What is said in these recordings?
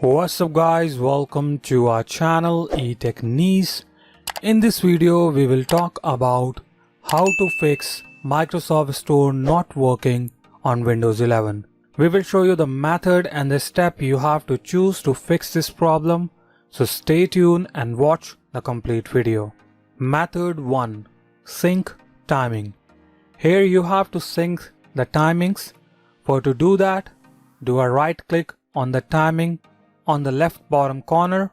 What's up guys, welcome to our channel Etechniz. In this video we will talk about how to fix Microsoft Store not working on Windows 11. We will show you the method and the step you have to choose to fix this problem, so stay tuned and watch the complete video. Method 1. Sync timing. Here you have to sync the timings. To do that, do a right click on the timing on the left bottom corner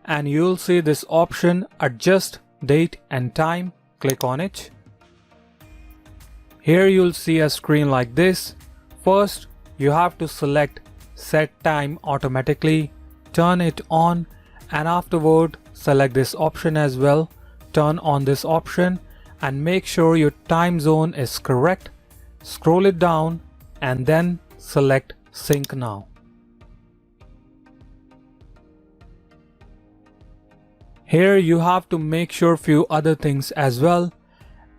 and you'll see this option Adjust Date and Time. Click on it. Here you'll see a screen like this. First you have to select Set Time Automatically, turn it on, and afterward select this option as well. Turn on this option and make sure your time zone is correct. Scroll it down and then select Sync Now. Here you have to make sure few other things as well.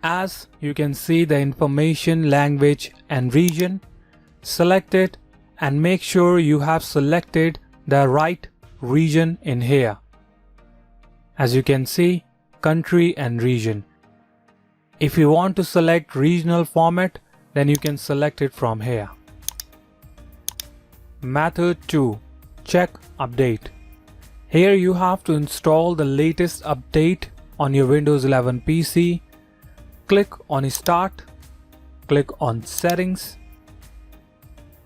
As you can see the information, language and region. Select it and make sure you have selected the right region in here. As you can see, country and region. If you want to select regional format, then you can select it from here. Method 2. Check Update. Here you have to install the latest update on your Windows 11 PC. Click on Start, click on Settings,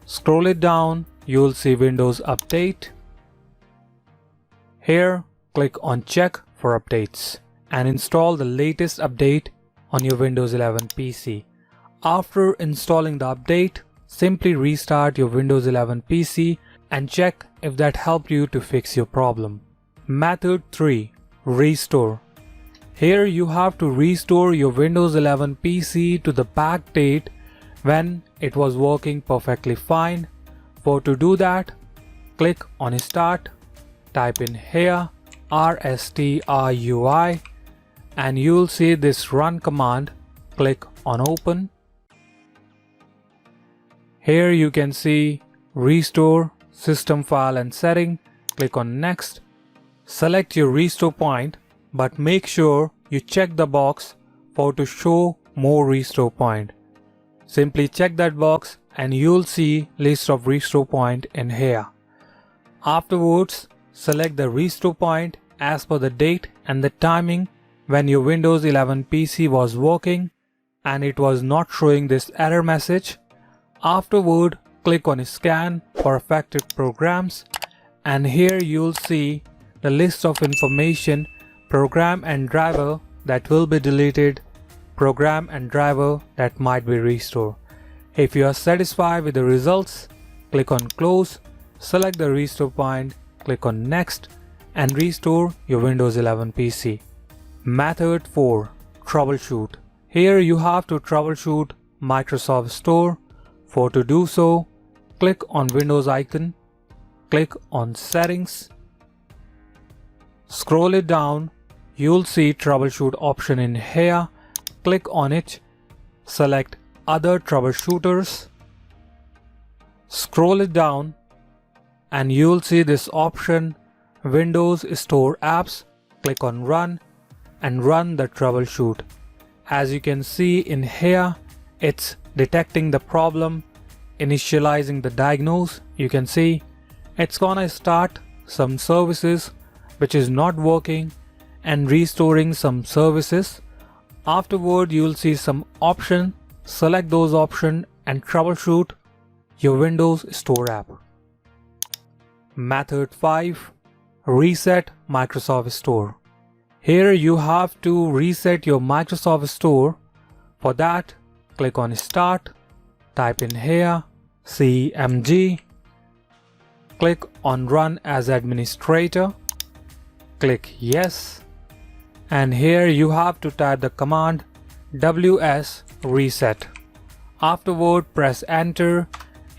scroll it down, you will see Windows Update. Here click on Check for Updates and install the latest update on your Windows 11 PC. After installing the update, simply restart your Windows 11 PC and check if that helped you to fix your problem. Method 3. Restore. Here you have to restore your Windows 11 PC to the back date when it was working perfectly fine. To do that, click on Start, type in here RSTRUI and you'll see this Run command. Click on Open. Here you can see Restore System File and Setting. Click on Next. Select your restore point, but make sure you check the box to show more restore point. Simply check that box and you'll see list of restore point in here. Afterwards, select the restore point as per the date and the timing when your Windows 11 PC was working and it was not showing this error message. Afterward, click on Scan for affected programs and here you'll see the list of information, program and driver that will be deleted, program and driver that might be restored. If you are satisfied with the results, click on Close, select the restore point, click on Next and restore your Windows 11 PC. Method 4. Troubleshoot. Here you have to troubleshoot Microsoft Store. To do so, click on Windows icon, click on Settings, scroll it down, you'll see Troubleshoot option in here. Click on it, select Other Troubleshooters, scroll it down and you'll see this option Windows Store Apps. Click on Run and run the troubleshoot. As you can see in here, it's detecting the problem, initializing the diagnose. You can see it's gonna start some services which is not working and restoring some services. Afterward you'll see some option, select those options and troubleshoot your Windows Store app. Method 5. Reset Microsoft Store. Here you have to reset your Microsoft Store. For that, click on Start, type in here CMG, click on Run as Administrator, click Yes, and here you have to type the command wsreset. Afterward press Enter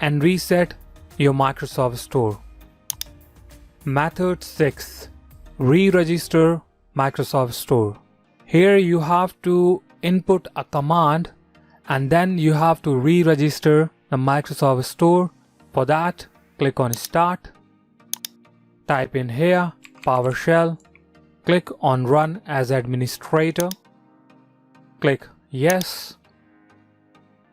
and reset your Microsoft Store. Method 6. Re-register Microsoft Store. Here you have to input a command and then you have to re-register the Microsoft Store. For that, click on Start, type in here PowerShell, click on Run as Administrator, click Yes.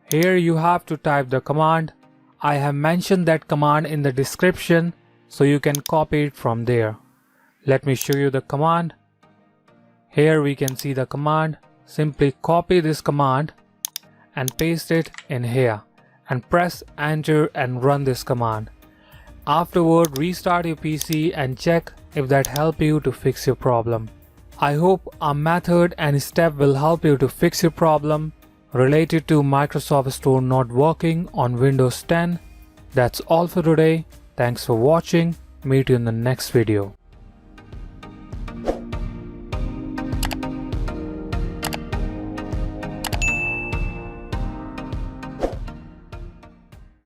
Here you have to type the command. I have mentioned that command in the description, so you can copy it from there. Let me show you the command. Here we can see the command. Simply copy this command and paste it in here and press enter and run this command. Afterward, restart your PC and check if that helps you to fix your problem. I hope our method and step will help you to fix your problem related to Microsoft Store not working on Windows 10. That's all for today. Thanks for watching. Meet you in the next video.